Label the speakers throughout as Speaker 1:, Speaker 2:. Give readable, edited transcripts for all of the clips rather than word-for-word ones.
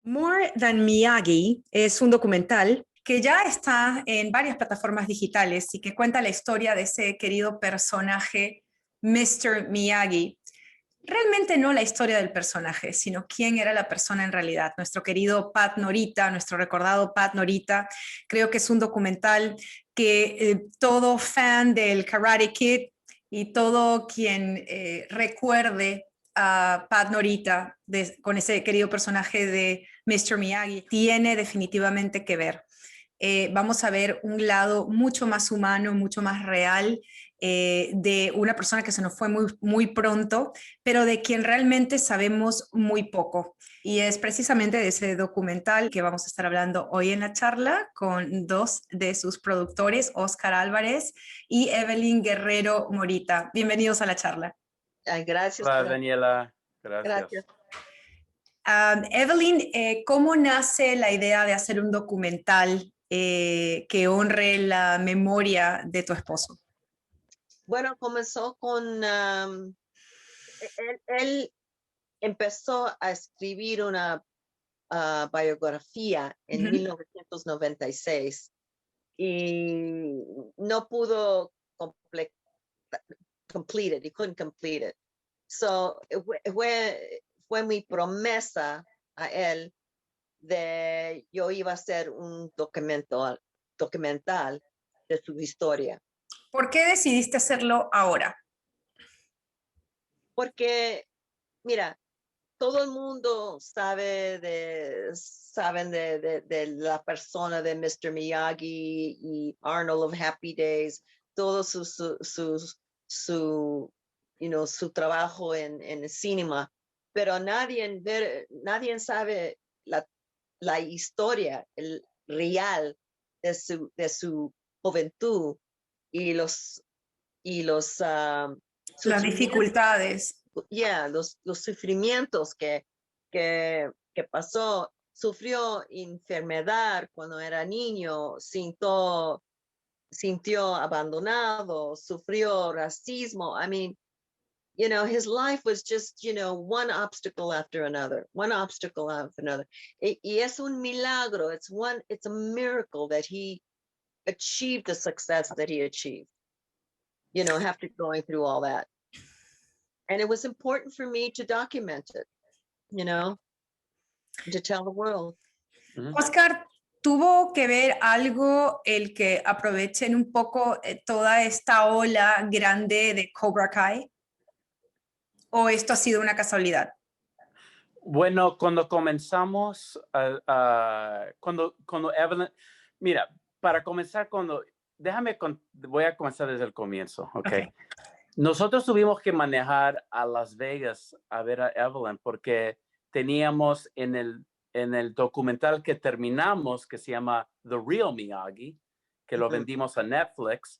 Speaker 1: More Than Miyagi es un documental que ya está en varias plataformas digitales y que cuenta la historia de ese querido personaje, Mr. Miyagi. Realmente no la historia del personaje, sino quién era la persona en realidad. Nuestro querido Pat Norita, nuestro recordado Pat Norita, creo que es un documental que todo fan del Karate Kid y todo quien recuerde a Pat Norita con ese querido personaje de Mr. Miyagi tiene definitivamente que ver. Vamos a ver un lado mucho más humano, mucho más real de una persona que se nos fue muy pronto, pero de quien realmente sabemos muy poco. Y es precisamente de ese documental que vamos a estar hablando hoy en la charla con dos de sus productores, Oscar Álvarez y Evelyn Guerrero Morita. Bienvenidos a la charla.
Speaker 2: Ay, gracias.
Speaker 3: Hola, Daniela. Gracias.
Speaker 2: Gracias.
Speaker 1: Evelyn, ¿cómo nace la idea de hacer un documental que honre la memoria de tu esposo?
Speaker 2: Bueno, comenzó con, él empezó a escribir una biografía en 1996 y no pudo complete it. He couldn't complete it. So, fue mi promesa a él de yo iba a hacer un documental de su historia.
Speaker 1: ¿Por qué decidiste hacerlo ahora?
Speaker 2: Porque, mira, todo el mundo saben de la persona de Mr. Miyagi y Arnold of Happy Days, todo su trabajo en el cinema, pero nadie sabe la historia, el real de su juventud y las
Speaker 1: dificultades.
Speaker 2: Los sufrimientos que pasó. Sufrió enfermedad cuando era niño, sintió abandonado, sufrió racismo. I mean, his life was just, one obstacle after another. Y es un milagro. It's a miracle that he achieved the success that he achieved, after going through all that. And it was important for me to document it, to tell the world.
Speaker 1: Oscar, ¿tuvo que ver algo el que aprovechen un poco toda esta ola grande de Cobra Kai? ¿O esto ha sido una casualidad?
Speaker 3: Bueno, cuando comenzamos, cuando Evelyn, mira, para comenzar, voy a comenzar desde el comienzo, ¿ok? Nosotros tuvimos que manejar a Las Vegas a ver a Evelyn porque teníamos en el documental que terminamos, que se llama The Real Miyagi, que lo vendimos a Netflix,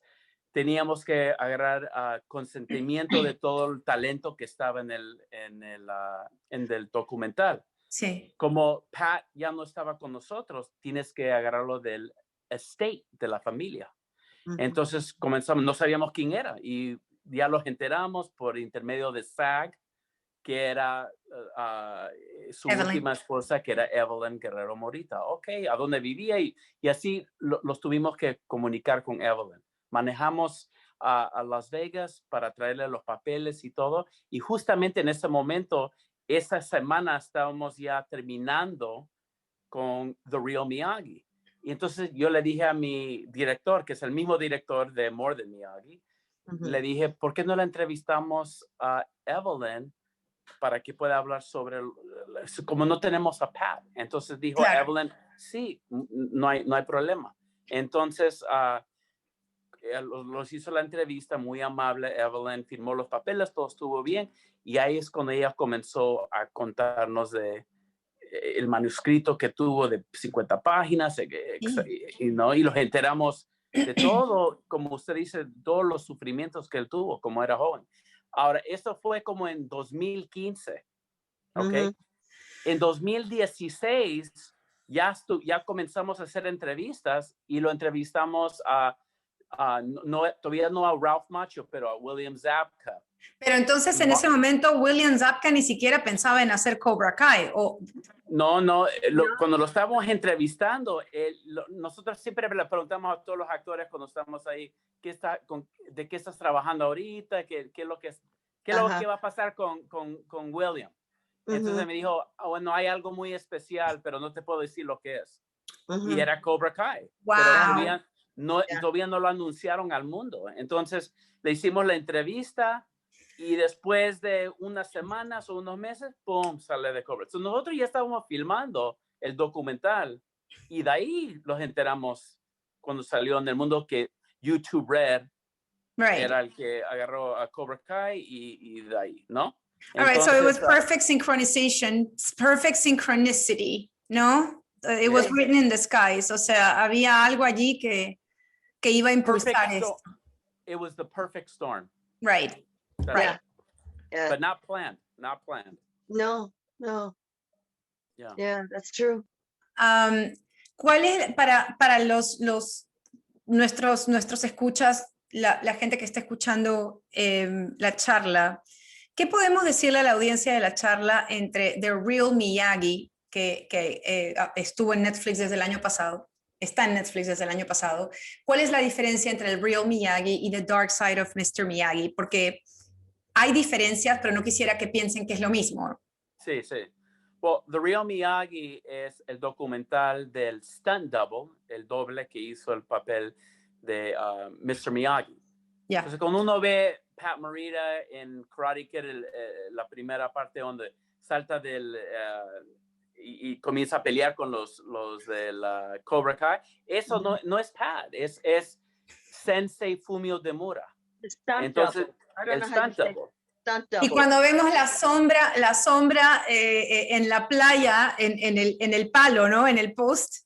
Speaker 3: teníamos que agarrar consentimiento de todo el talento que estaba en el documental.
Speaker 1: Sí.
Speaker 3: Como Pat ya no estaba con nosotros, tienes que agarrarlo del estate, de la familia. Entonces comenzamos, no sabíamos quién era y ya los enteramos por intermedio de SAG, que era su
Speaker 1: Evelyn.
Speaker 3: última esposa, que era Evelyn Guerrero Morita. Ok, a dónde vivía y así los tuvimos que comunicar con Evelyn. Manejamos a Las Vegas para traerle los papeles y todo. Y justamente en ese momento, esa semana estábamos ya terminando con The Real Miyagi. Y entonces yo le dije a mi director, que es el mismo director de More Than Miyagi, le dije, ¿por qué no la entrevistamos a Evelyn para que pueda hablar sobre, como no tenemos a Pat? Entonces dijo Evelyn, sí, no hay problema. Entonces los hizo la entrevista, muy amable. Evelyn firmó los papeles, todo estuvo bien. Y ahí es cuando ella comenzó a contarnos de el manuscrito que tuvo de 50 páginas, y los enteramos de todo, como usted dice, todos los sufrimientos que él tuvo como era joven. Ahora, esto fue como en 2015, ¿ok? En 2016 ya comenzamos a hacer entrevistas y lo entrevistamos a todavía no a Ralph Macchio, pero a William Zabka.
Speaker 1: Pero entonces en
Speaker 3: No.
Speaker 1: ese momento William Zabka ni siquiera pensaba en hacer Cobra Kai.
Speaker 3: Cuando lo estábamos entrevistando, nosotros siempre le preguntamos a todos los actores cuando estamos ahí, ¿de qué estás trabajando ahorita? ¿Qué es lo que va a pasar con William? Entonces me dijo, bueno, hay algo muy especial, pero no te puedo decir lo que es. Y era Cobra Kai.
Speaker 1: Wow.
Speaker 3: Pero todavía no lo anunciaron al mundo. Entonces le hicimos la entrevista y después de unas semanas o unos meses, ¡pum!, sale de Cobra. Entonces nosotros ya estábamos filmando el documental y de ahí los enteramos cuando salió en el mundo que YouTube Red era el que agarró a Cobra Kai y de ahí, ¿no?
Speaker 1: All right, so it was perfect synchronization, perfect synchronicity, ¿no? It was written in the skies, o sea, había algo allí que iba a impulsar esto.
Speaker 3: It was the perfect storm.
Speaker 1: Right.
Speaker 3: Right. Yeah. But not planned.
Speaker 2: No. Yeah, that's true.
Speaker 1: ¿Cuál es para nuestros escuchas, la gente que está escuchando la charla? ¿Qué podemos decirle a la audiencia de la charla entre The Real Miyagi, que estuvo en Netflix desde el año pasado, está en Netflix desde el año pasado? ¿Cuál es la diferencia entre el Real Miyagi y The Dark Side of Mr. Miyagi? Porque hay diferencias, pero no quisiera que piensen que es lo mismo.
Speaker 3: Sí. Well, The Real Miyagi es el documental del stunt double, el doble que hizo el papel de Mr. Miyagi.
Speaker 1: Yeah.
Speaker 3: Entonces, cuando uno ve Pat Morita en Karate Kid, la primera parte donde salta y comienza a pelear con los de la Cobra Kai, eso no es Pat, es Sensei Fumio Demura. Entonces, el stunt double.
Speaker 1: Y cuando vemos la sombra en la playa, en el palo, ¿no? En el post.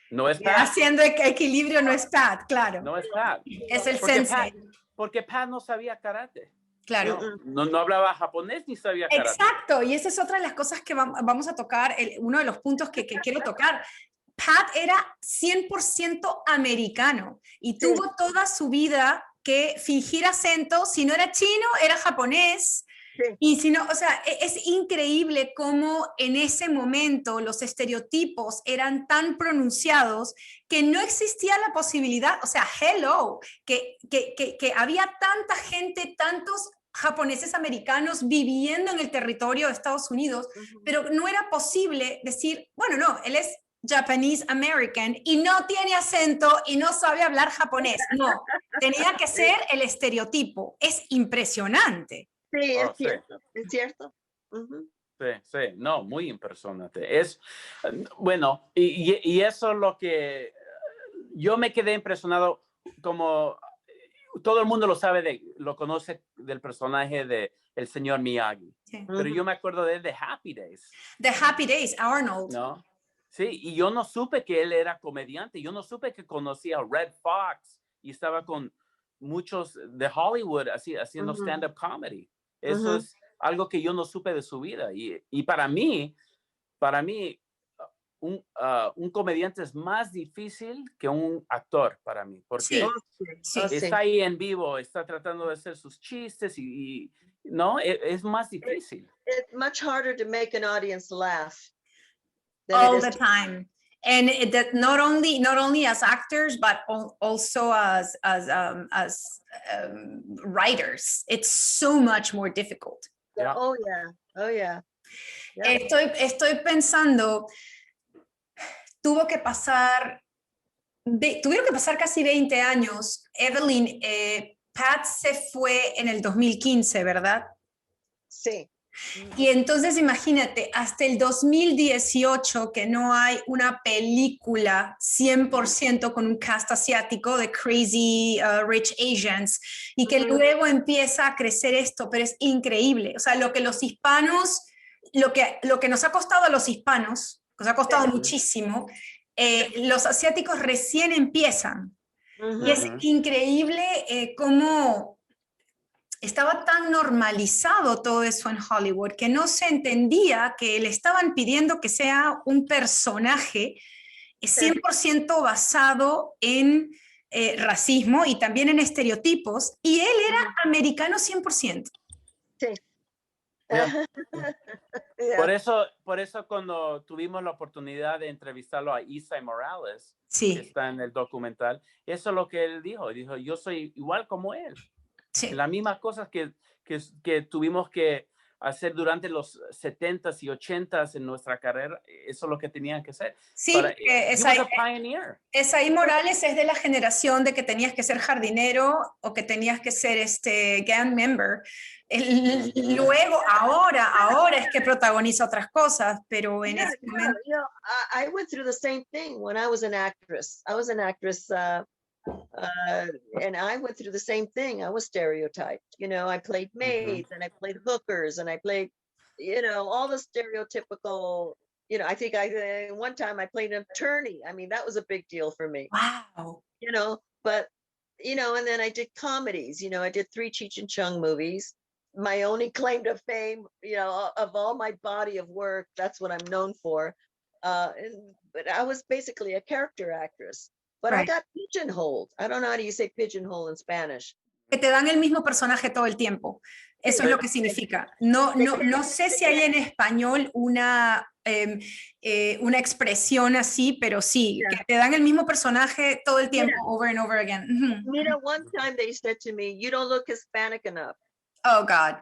Speaker 3: No es Pat.
Speaker 1: Haciendo equilibrio no es Pat, claro.
Speaker 3: No es Pat.
Speaker 1: Es el sensei.
Speaker 3: Porque Pat no sabía karate.
Speaker 1: Claro.
Speaker 3: No hablaba japonés ni sabía karate.
Speaker 1: Exacto, y esa es otra de las cosas que vamos a tocar, uno de los puntos que quiero tocar. Pat era 100% americano y tuvo toda su vida que fingir acento, si no era chino, era japonés.
Speaker 2: Sí.
Speaker 1: Y si no, o sea, es increíble cómo en ese momento los estereotipos eran tan pronunciados que no existía la posibilidad, o sea, hello, que había tanta gente, tantos japoneses americanos viviendo en el territorio de Estados Unidos, pero no era posible decir, bueno, no, él es Japanese American y no tiene acento y no sabe hablar japonés. No, tenía que ser el estereotipo. Es impresionante.
Speaker 2: Sí, es cierto, es cierto.
Speaker 3: Sí, no, muy impresionante. Es, bueno, y eso es lo que yo me quedé impresionado, como todo el mundo lo conoce del personaje de el señor Miyagi. Sí. Pero yo me acuerdo de él de Happy Days.
Speaker 1: The Happy Days, Arnold.
Speaker 3: ¿No? Sí, y yo no supe que él era comediante, yo no supe que conocía a Red Fox y estaba con muchos de Hollywood haciendo stand-up comedy. Eso es algo que yo no supe de su vida. Y para mí un comediante es más difícil que un actor para mí, porque está ahí en vivo, está tratando de hacer sus chistes y no, es más difícil.
Speaker 2: It's much harder to make an audience laugh.
Speaker 1: All the time. And that not only as actors, but also as writers. It's so much more difficult.
Speaker 2: Yeah. Oh yeah.
Speaker 1: Estoy pensando, tuvieron que pasar casi 20 años. Evelyn, Pat se fue en el 2015, ¿verdad?
Speaker 2: Sí.
Speaker 1: Y entonces imagínate, hasta el 2018 que no hay una película 100% con un cast asiático de Crazy Rich Asians y que luego empieza a crecer esto, pero es increíble. O sea, lo que los hispanos, lo que nos ha costado a los hispanos, nos ha costado muchísimo, los asiáticos recién empiezan. Y es increíble cómo estaba tan normalizado todo eso en Hollywood que no se entendía que le estaban pidiendo que sea un personaje 100% basado en racismo y también en estereotipos, y él era americano 100%.
Speaker 2: Sí.
Speaker 3: Yeah.
Speaker 2: Yeah.
Speaker 3: Por eso cuando tuvimos la oportunidad de entrevistarlo a Isai Morales, que
Speaker 1: Sí,
Speaker 3: está en el documental, eso es lo que él dijo. Dijo, yo soy igual como él.
Speaker 1: sí.
Speaker 3: Las mismas cosas que tuvimos que hacer durante los 70s y 80s en nuestra carrera, eso es lo que tenían que hacer.
Speaker 1: Sí,
Speaker 3: Para,
Speaker 1: porque
Speaker 3: he was a pioneer.
Speaker 1: Esaí Morales es de la generación de que tenías que ser jardinero o que tenías que ser gang member. Luego, ahora es que protagoniza otras cosas, pero en
Speaker 2: Yeah,
Speaker 1: ese
Speaker 2: yeah,
Speaker 1: momento...
Speaker 2: you know, I went through the same thing when I was an actress. I was an actress, and I went through the same thing. I was stereotyped. You know, I played maids and I played hookers and I played, you know, all the stereotypical. You know, I think one time I played an attorney. I mean, that was a big deal for me.
Speaker 1: ¡Wow!
Speaker 2: You know, but you know, and then I did comedies. You know, I did 3 Cheech and Chong movies. My only claim to fame, you know, of all my body of work, that's what I'm known for. But I was basically a character actress. But I
Speaker 1: Right.
Speaker 2: got pigeonholed. I don't know how do you say pigeonhole in Spanish.
Speaker 1: Que te dan el mismo personaje todo el tiempo. Eso es lo que significa. No sé si hay en español una expresión así, pero sí,
Speaker 2: Yeah.
Speaker 1: que te dan el mismo personaje todo el tiempo,
Speaker 2: Mira.
Speaker 1: over and over again. Ujú.
Speaker 2: Mira, one time they said to me, "You don't look Hispanic enough."
Speaker 1: Oh, God.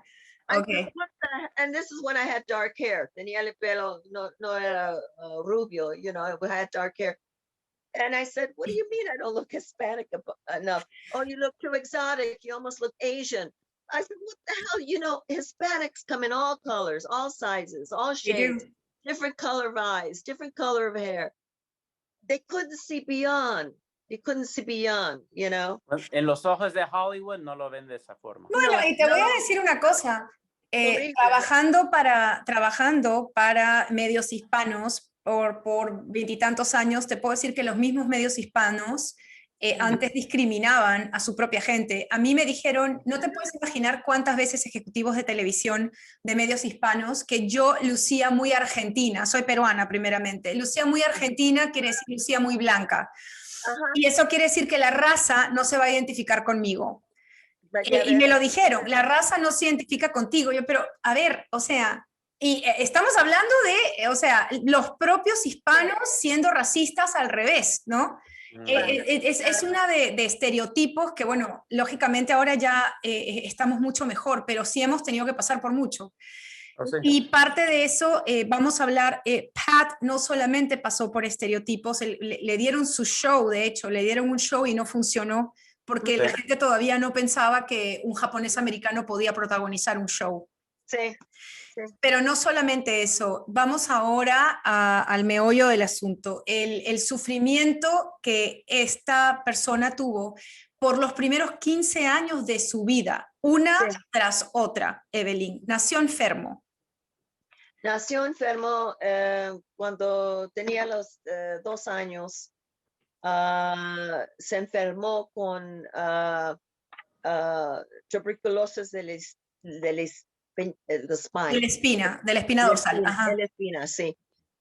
Speaker 2: I
Speaker 1: Okay.
Speaker 2: said, "What the-" and this is when I had dark hair. Tenía el pelo, no era rubio, you know, I had dark hair. And I said, "What do you mean I don't look Hispanic enough? Oh, you look too exotic. You almost look Asian." I said, "What the hell? You know, Hispanics come in all colors, all sizes, all
Speaker 1: They do.
Speaker 2: shades, different color of eyes, different color of hair. They couldn't see beyond. They couldn't see beyond, you know?"
Speaker 3: En los ojos de Hollywood no lo ven de esa forma.
Speaker 1: Bueno,
Speaker 2: No,
Speaker 1: y te voy a
Speaker 2: no,
Speaker 1: decir una cosa.
Speaker 2: horrible.
Speaker 1: Trabajando para medios hispanos por 20 años, te puedo decir que los mismos medios hispanos antes discriminaban a su propia gente. A mí me dijeron, no te puedes imaginar cuántas veces ejecutivos de televisión de medios hispanos que yo lucía muy argentina, soy peruana primeramente, lucía muy argentina quiere decir lucía muy blanca.
Speaker 2: Ajá.
Speaker 1: Y eso quiere decir que la raza no se va a identificar conmigo.
Speaker 2: But yeah,
Speaker 1: Y me lo dijeron, la raza no se identifica contigo. Yo, pero, a ver, o sea, y estamos hablando de, o sea, los propios hispanos siendo racistas al revés, ¿no? Es una de estereotipos que, bueno, lógicamente ahora ya estamos mucho mejor, pero sí hemos tenido que pasar por mucho.
Speaker 3: ¿O sí?
Speaker 1: Y parte de eso, vamos a hablar, Pat no solamente pasó por estereotipos, le dieron su show, de hecho, le dieron un show y no funcionó, porque la gente todavía no pensaba que un japonés americano podía protagonizar un show.
Speaker 2: Sí.
Speaker 1: Pero no solamente eso, vamos ahora al meollo del asunto, el sufrimiento que esta persona tuvo por los primeros 15 años de su vida, una
Speaker 2: Sí.
Speaker 1: tras otra, Evelyn. Nació enfermo.
Speaker 2: Nació enfermo cuando tenía los 2 años. Se enfermó con tuberculosis de la spine.
Speaker 1: De la espina dorsal. Ajá.
Speaker 2: De la espina, sí.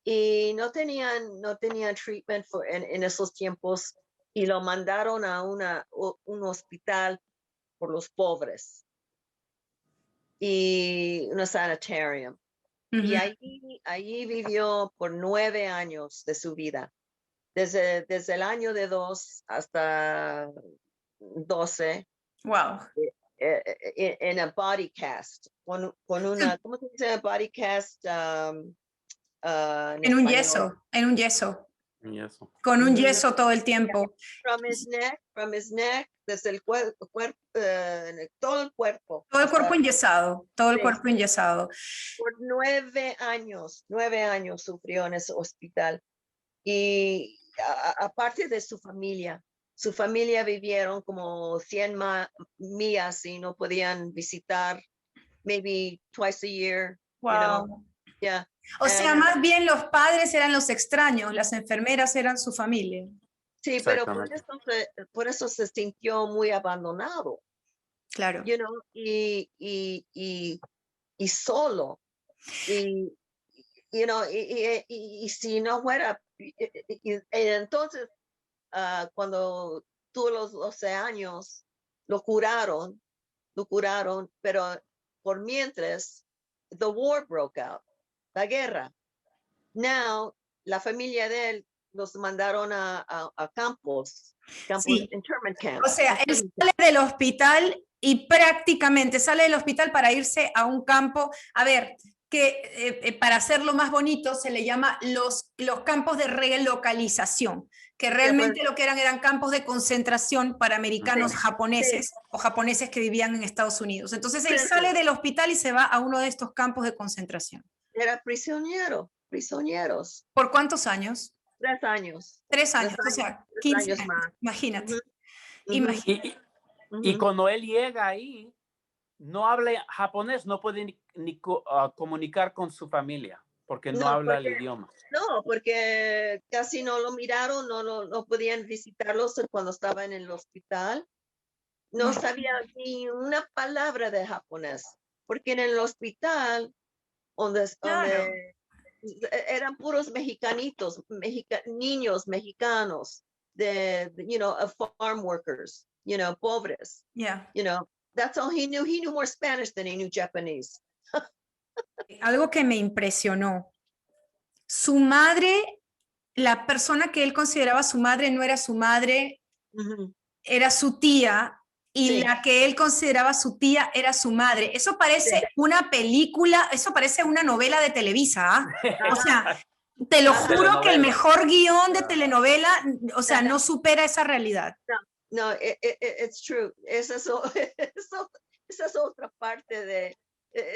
Speaker 2: Y no tenían treatment en esos tiempos y lo mandaron a un hospital por los pobres y un sanitarium. Y allí vivió por 9 años de su vida. Desde el año de 2 hasta 12.
Speaker 1: Wow.
Speaker 2: En a body cast, con una, ¿cómo se dice body cast? En
Speaker 1: un
Speaker 2: español.
Speaker 1: en un yeso.
Speaker 3: Y eso.
Speaker 1: Con un yeso todo el tiempo.
Speaker 2: From his neck, desde el cuerpo, todo el cuerpo.
Speaker 1: Todo el cuerpo enyesado, todo el cuerpo enyesado.
Speaker 2: Por 9 años sufrió en ese hospital. Y aparte de su familia vivieron como 100 millas y no podían visitar, maybe twice a year.
Speaker 1: Wow.
Speaker 2: You know? Yeah.
Speaker 1: O sea, más bien los padres eran los extraños, las enfermeras eran su familia.
Speaker 2: Sí, pero por eso se sintió muy abandonado.
Speaker 1: Claro.
Speaker 2: You know, y solo. Y, you know, y si no fuera, entonces, cuando todos los 12 años, lo curaron, pero por mientras, the war broke out, la guerra. Now, la familia de él los mandaron a campos,
Speaker 1: Sí.
Speaker 2: internment camps.
Speaker 1: O sea, él
Speaker 2: internment
Speaker 1: sale del hospital y prácticamente sale del hospital para irse a un campo. A ver, que para hacerlo más bonito se le llama los campos de relocalización, que realmente lo que eran campos de concentración para americanos japoneses o japoneses que vivían en Estados Unidos. Entonces él sale del hospital y se va a uno de estos campos de concentración.
Speaker 2: Era prisioneros.
Speaker 1: ¿Por cuántos años?
Speaker 2: 3 años.
Speaker 1: 3 años, o sea, 15 años,
Speaker 2: más.
Speaker 1: imagínate.
Speaker 2: Ujú.
Speaker 1: Imagínate.
Speaker 3: Y cuando él llega ahí, no habla japonés, no puede ni comunicar con su familia, porque no habla el idioma.
Speaker 2: No, porque casi no lo miraron, no podían visitarlos cuando estaba en el hospital. No sabía ni una palabra de japonés, porque en el hospital, donde eran puros mexicanitos, niños mexicanos, farm workers, pobres.
Speaker 1: Yeah.
Speaker 2: That's all he knew. He knew more Spanish than he knew Japanese.
Speaker 1: Algo que me impresionó. Su madre, la persona que él consideraba su madre no era su madre, era su tía, y la que él consideraba su tía era su madre. Eso parece una película, eso parece una novela de Televisa, ¿eh? O sea, te lo juro que el mejor guión de telenovela, o sea, no supera esa realidad.
Speaker 2: No, it's true. Esa es otra parte de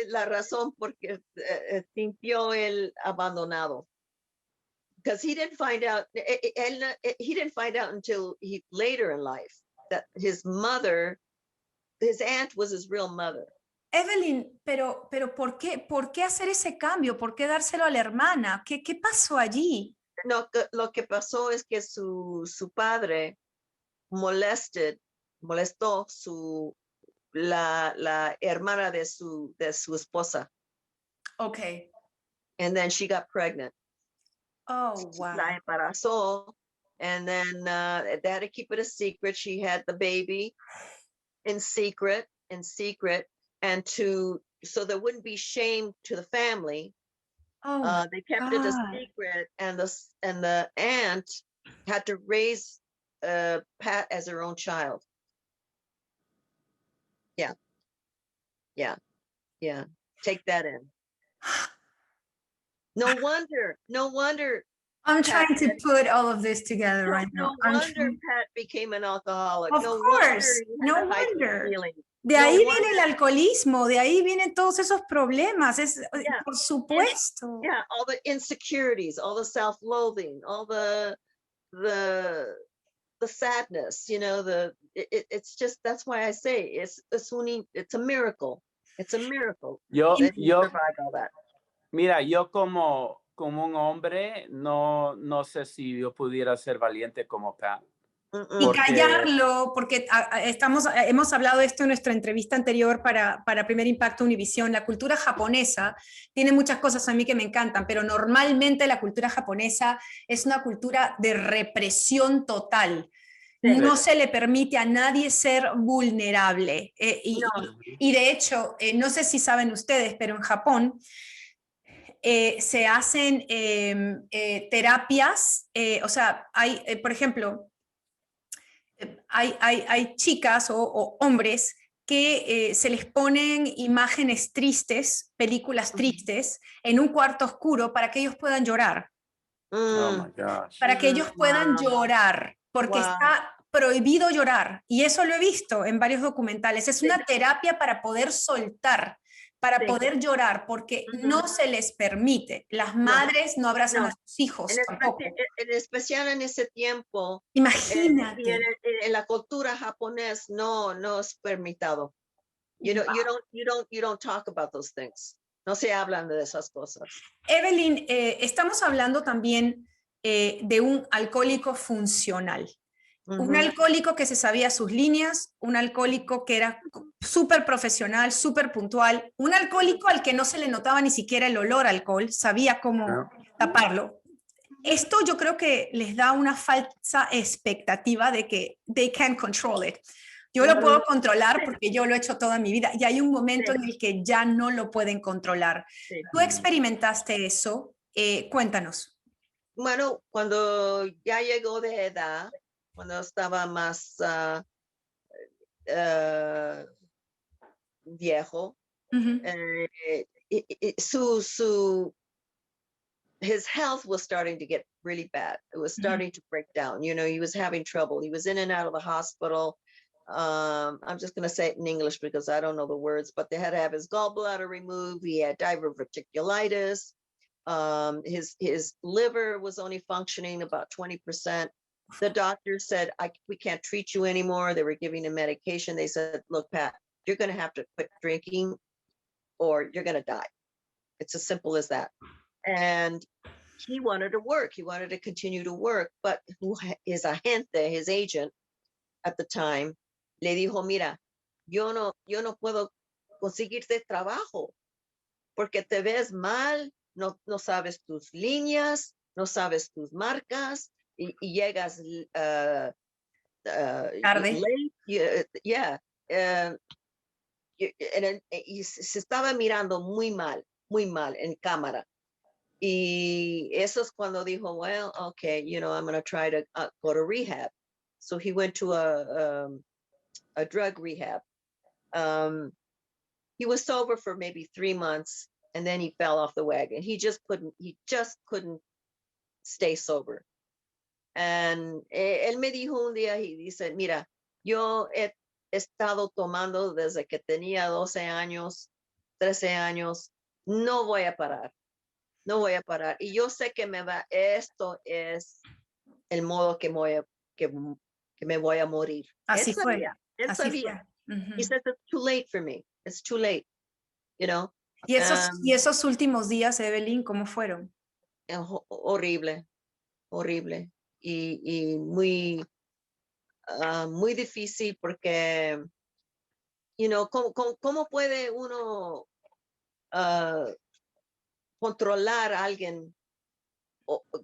Speaker 2: la razón porque sintió el abandonado. Because he didn't find out. He didn't find out until later in life that his aunt was his real mother.
Speaker 1: Evelyn, pero ¿por qué hacer ese cambio? ¿Por qué dárselo a la hermana? ¿Qué pasó allí?
Speaker 2: No, lo que pasó es que su padre molestó la hermana de su esposa.
Speaker 1: Okay.
Speaker 2: And then she got pregnant.
Speaker 1: Oh, wow.
Speaker 2: La embarazó, and then they had to keep it a secret. She had the baby in secret, and so there wouldn't be shame to the family.
Speaker 1: Oh,
Speaker 2: they kept it a secret, and the aunt had to raise Pat as her own child. Yeah. Take that in. No wonder.
Speaker 1: I'm trying to put all of this together right now.
Speaker 2: No wonder Pat became an alcoholic.
Speaker 1: Of course, no wonder. De ahí viene el alcoholismo, de ahí vienen todos esos problemas, por supuesto.
Speaker 2: Yeah, all the insecurities, all the self-loathing, all the sadness, it's just, that's why I say it's a miracle. It's a miracle.
Speaker 3: Mira, yo como un hombre, no sé si yo pudiera ser valiente como Pat.
Speaker 1: Y callarlo, porque hemos hablado de esto en nuestra entrevista anterior para Primer Impacto Univisión. La cultura japonesa tiene muchas cosas a mí que me encantan, pero normalmente la cultura japonesa es una cultura de represión total. No se le permite a nadie ser vulnerable. Y de hecho, no sé si saben ustedes, pero en Japón se hacen terapias, o sea, hay, por ejemplo, hay chicas o hombres que se les ponen imágenes tristes, películas tristes, en un cuarto oscuro para que ellos puedan llorar.
Speaker 3: Oh my gosh.
Speaker 1: Para que ellos puedan llorar, porque está prohibido llorar. Y eso lo he visto en varios documentales. Es una terapia para poder soltar, para poder llorar, porque no se les permite. Las madres no abrazan a sus hijos tampoco.
Speaker 2: En especial en ese tiempo.
Speaker 1: Imagínate.
Speaker 2: En la cultura japonesa no es permitido. You don't talk about those things. No se hablan de esas cosas.
Speaker 1: Evelyn, estamos hablando también de un alcohólico funcional. Un alcohólico que se sabía sus líneas, un alcohólico que era súper profesional, súper puntual, un alcohólico al que no se le notaba ni siquiera el olor a alcohol, sabía cómo taparlo. esto yo creo que les da una falsa expectativa de que they can control it. Yo lo puedo controlar porque yo lo he hecho toda mi vida y hay un momento en el que ya no lo pueden controlar.
Speaker 2: Sí.
Speaker 1: ¿Tú experimentaste eso? Cuéntanos.
Speaker 2: Bueno, cuando ya llegó de edad, cuando estaba más viejo,
Speaker 1: Ujú.
Speaker 2: His health was starting to get really bad. It was starting to break down. You know, he was having trouble. He was in and out of the hospital. I'm just going to say it in English because I don't know the words, but they had to have his gallbladder removed. He had diverticulitis. His liver was only functioning about 20%. The doctor said, we can't treat you anymore. They were giving him medication. They said, look, Pat, you're going to have to quit drinking or you're going to die. It's as simple as that. And he wanted to work. He wanted to continue to work, but his agente, his agent at the time, le dijo, mira, yo no puedo conseguirte trabajo porque te ves mal, no sabes tus líneas, no sabes tus marcas y llegas
Speaker 1: Tarde.
Speaker 2: late. Yeah. Y se estaba mirando muy mal en cámara. Y eso es cuando dijo, well, okay, you know, I'm going to try to go to rehab. So he went to a drug rehab. He was sober for maybe 3 months and then he fell off the wagon. He just couldn't stay sober. And él me dijo un día, y dice, mira, yo he estado tomando desde que tenía 12 años, 13 años, no voy a parar. No voy a parar. Y yo sé que esto es el modo que me voy a morir.
Speaker 1: Así fue.
Speaker 2: Él
Speaker 1: Así
Speaker 2: sabía.
Speaker 1: fue. Uh-huh.
Speaker 2: He said, it's too late for me. It's too late. You know?
Speaker 1: ¿Y esos últimos días, Evelyn, cómo fueron?
Speaker 2: Horrible. Horrible. Y muy, muy difícil porque, you know, ¿cómo puede uno controlar a alguien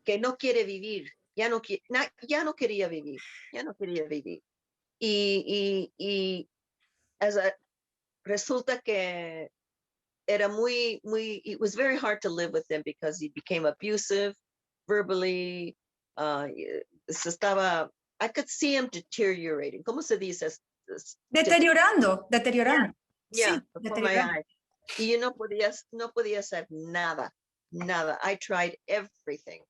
Speaker 2: que no quiere vivir? Ya no quería vivir. Y resulta que era it was very hard to live with him because he became abusive verbally. I could see him deteriorating. ¿Cómo se dice?
Speaker 1: Deteriorando.
Speaker 2: Yeah,
Speaker 1: Sí,
Speaker 2: before my eyes. Y yo no podía hacer nada. I tried everything.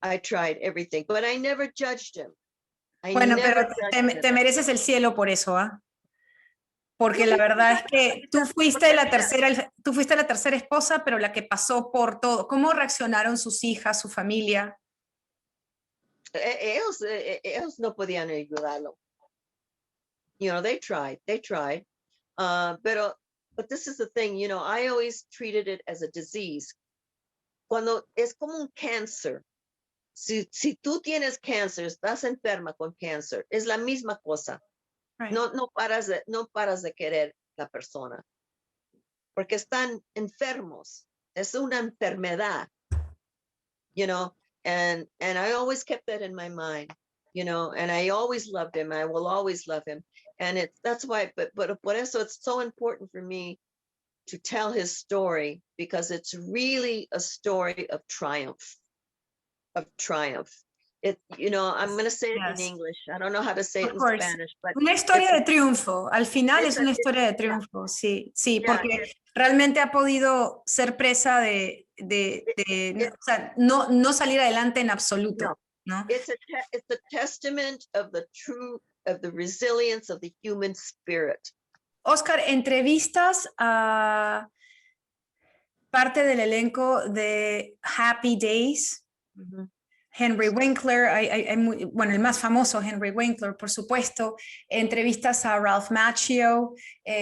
Speaker 2: I tried everything, but I never judged him.
Speaker 1: Bueno, pero te mereces el cielo por eso, ¿ah? Porque la verdad es que tú fuiste la tercera esposa, pero la que pasó por todo. ¿Cómo reaccionaron sus hijas, su familia?
Speaker 2: Ellos no podían ayudarlo. You know, they tried. But this is the thing, you know, I always treated it as a disease. Cuando es como un cáncer. Si tú tienes cáncer, estás enferma con cáncer, es la misma cosa.
Speaker 1: Right.
Speaker 2: No paras de querer la persona. Porque están enfermos. Es una enfermedad. You know, and I always kept that in my mind, you know, and I always loved him. I will always love him. And that's why, but por eso it's so important for me to tell his story, because it's really a story of triumph. You know, I'm going to say it in English. I don't know how to say it in Spanish, but
Speaker 1: una historia de triunfo. Al final es una historia de triunfo, sí, porque realmente ha podido ser presa de o sea, no salir adelante en absoluto, ¿no?
Speaker 2: It's a testament of the resilience of the human spirit.
Speaker 1: Oscar, entrevistas a parte del elenco de Happy Days.
Speaker 2: Mm-hmm.
Speaker 1: Henry Winkler, bueno, el más famoso Henry Winkler, por supuesto, entrevistas a Ralph Macchio,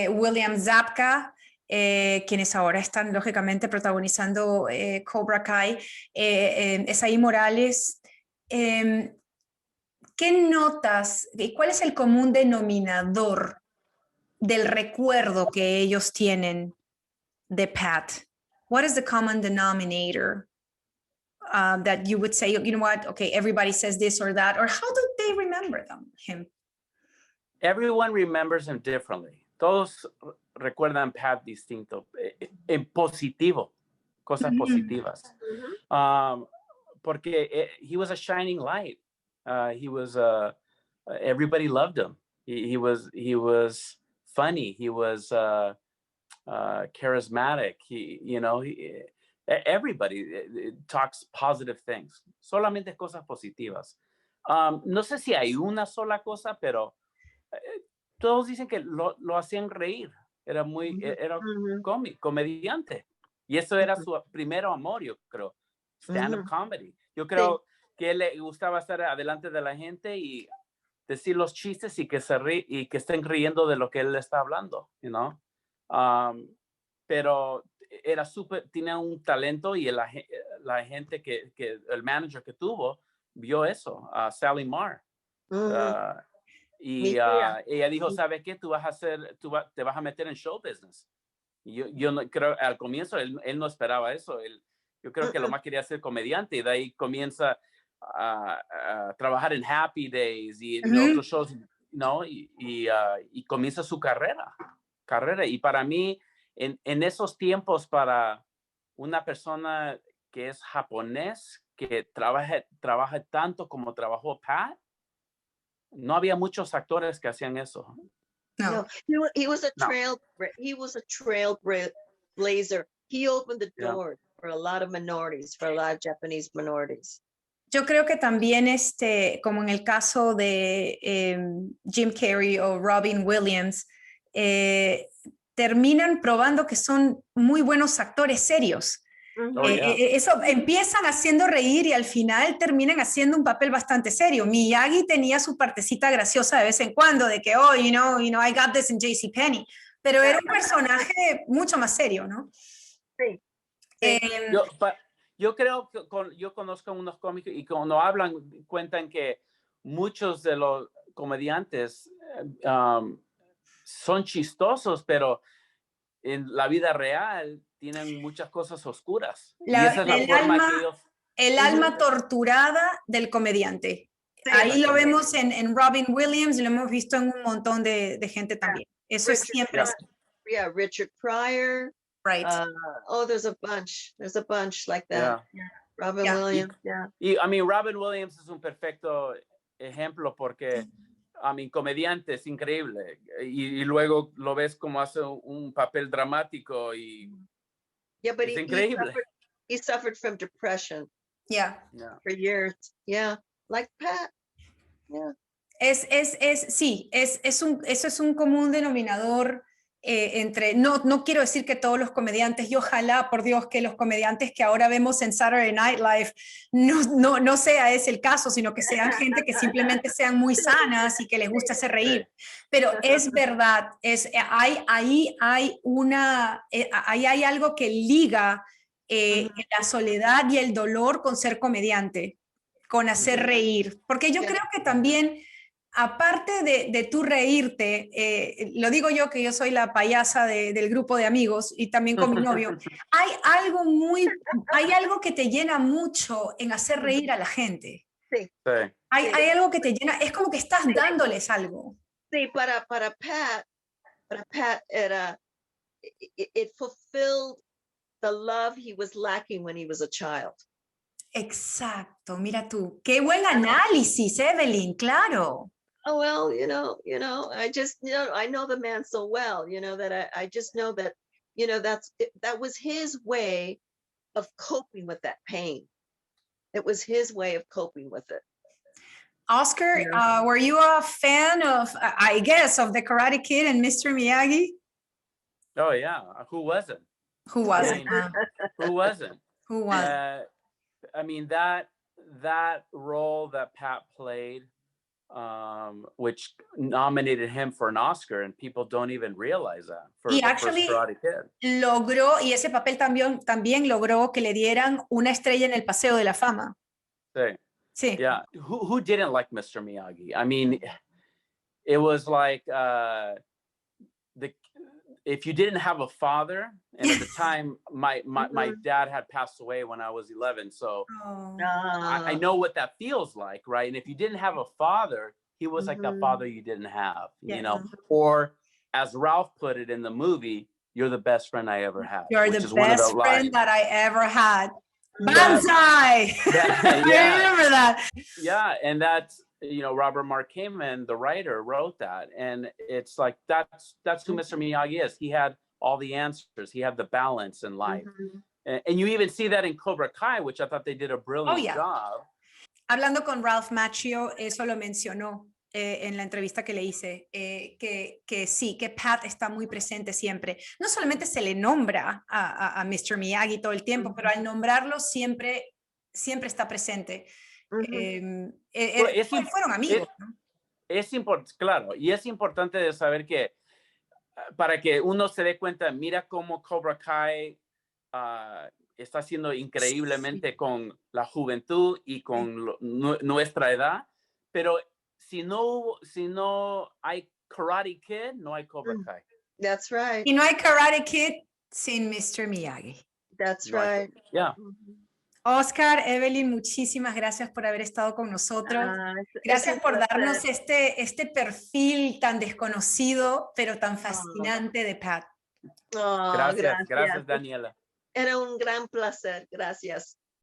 Speaker 1: William Zabka, quienes ahora están lógicamente protagonizando Cobra Kai, Esaí Morales. ¿Qué notas? ¿Cuál es el común denominador del recuerdo que ellos tienen de Pat? What is the common denominator that you would say, you know what, okay, everybody says this or that, or how do they remember him?
Speaker 3: Everyone remembers him differently. Todos recuerdan Pat distinto, en positivo, cosas positivas. Porque he was a shining light. He was everybody loved him. He was funny. He was charismatic. Everybody talks positive things. Solamente cosas positivas. No sé si hay una sola cosa, pero todos dicen que lo hacían reír. Era comediante. Y eso era su primer amor, yo creo. Stand-up comedy. Yo creo que él le gustaba estar adelante de la gente y decir los chistes y que estén riendo de lo que él está hablando, you know? Pero era tenía un talento y la gente que el manager que tuvo vio eso, Sally Marr. Y ella dijo, ¿sabes qué? Te vas a meter en show business. Y yo no creo, al comienzo él no esperaba eso. Yo creo que lo más quería ser comediante y de ahí comienza a trabajar en Happy Days y en otros shows, ¿no? Y comienza su carrera. Y para mí, en esos tiempos, para una persona que es japonés, que trabaja tanto como trabajó Pat, no había muchos actores que hacían eso.
Speaker 2: No, he was a trailblazer. He opened the door for a lot of minorities, for a lot of Japanese minorities.
Speaker 1: Yo creo que también, como en el caso de Jim Carrey o Robin Williams, terminan probando que son muy buenos actores serios. Eso empiezan haciendo reír y al final terminan haciendo un papel bastante serio. Miyagi tenía su partecita graciosa de vez en cuando, de que, you know, I got this in JCPenney, pero era un personaje mucho más serio, ¿no?
Speaker 2: Sí.
Speaker 3: Yo creo que yo conozco unos cómicos y cuando hablan cuentan que muchos de los comediantes son chistosos, pero en la vida real tienen muchas cosas oscuras. Y esa es la forma que ellos...
Speaker 1: El alma torturada del comediante. Sí, ahí lo vemos en Robin Williams y lo hemos visto en un montón de gente también. Eso es siempre así.
Speaker 2: Richard Pryor.
Speaker 1: Right.
Speaker 2: There's a bunch like that. Robin Williams.
Speaker 3: Y Robin Williams es un perfecto ejemplo porque comediante es increíble y luego lo ves como hace un papel dramático y es increíble.
Speaker 2: He suffered from depression. For years. Like Pat.
Speaker 1: Eso es un común denominador entre, no quiero decir que todos los comediantes, y ojalá, por Dios, que los comediantes que ahora vemos en Saturday Night Live no sea ese el caso, sino que sean gente que simplemente sean muy sanas y que les gusta hacer reír. Pero es verdad, ahí hay algo que liga la soledad y el dolor con ser comediante, con hacer reír. Porque yo creo que también, aparte de tú reírte, lo digo yo que yo soy la payasa del grupo de amigos y también con mi novio, hay algo que te llena mucho en hacer reír a la gente.
Speaker 2: Sí.
Speaker 1: Hay algo que te llena, es como que estás dándoles algo.
Speaker 2: Sí, para Pat era, it fulfilled the love he was lacking when he was a child.
Speaker 1: Exacto, mira tú, qué buen análisis, Evelyn, claro.
Speaker 2: Oh, well, you know, I just, I know the man so well, that I just know that, that was his way of coping with that pain. It was his way of coping with it.
Speaker 1: Oscar, were you a fan of, I guess, of The Karate Kid and Mr. Miyagi?
Speaker 3: Oh, yeah. Who wasn't?
Speaker 1: Who wasn't?
Speaker 3: Who wasn't?
Speaker 1: Who wasn't?
Speaker 3: That role that Pat played, which nominated him for an Oscar, and people don't even realize that. For
Speaker 1: y
Speaker 3: the
Speaker 1: actually
Speaker 3: first Karate Kid.
Speaker 1: Logró, y ese papel también logró que le dieran una estrella en el Paseo de la Fama.
Speaker 3: Sí. Yeah. Who didn't like Mr. Miyagi? I mean, it was like if you didn't have a father, and at the time my dad had passed away when I was 11, so
Speaker 1: Oh.
Speaker 3: I know what that feels like, right? And if you didn't have a father, he was like that father you didn't have, you know. Or as Ralph put it in the movie, you're the best friend I ever had.
Speaker 1: You're
Speaker 3: which
Speaker 1: the
Speaker 3: is one of
Speaker 1: best
Speaker 3: the
Speaker 1: friend
Speaker 3: lines.
Speaker 1: that I ever had.
Speaker 2: Yeah.
Speaker 1: Banzai!
Speaker 3: Yeah,
Speaker 1: I remember that.
Speaker 3: Yeah, and that's, you know, Robert Mark Kamen, the writer, wrote that, and it's like that's who Mr. Miyagi is. He had all the answers. He had the balance in life, and you even see that in Cobra Kai, which I thought they did a brilliant
Speaker 1: yeah.
Speaker 3: job.
Speaker 1: Hablando con Ralph Macchio, eso lo mencionó en la entrevista que le hice, que sí, que Pat está muy presente siempre. No solamente se le nombra a Mr. Miyagi todo el tiempo, pero al nombrarlo siempre está presente. Fueron amigos, ¿no?
Speaker 3: Es importante, claro, y es importante de saber que para que uno se dé cuenta, mira cómo Cobra Kai está haciendo increíblemente con la juventud y con nuestra edad, pero si no hay Karate Kid, no hay Cobra Kai.
Speaker 2: That's right.
Speaker 1: Y no hay Karate Kid sin Mr. Miyagi.
Speaker 2: That's
Speaker 3: No hay-
Speaker 2: right.
Speaker 3: Yeah.
Speaker 1: Oscar, Evelyn, muchísimas gracias por haber estado con nosotros. Gracias por darnos este perfil tan desconocido, pero tan fascinante de Pat.
Speaker 3: Gracias, Daniela.
Speaker 2: Era un gran placer. Gracias.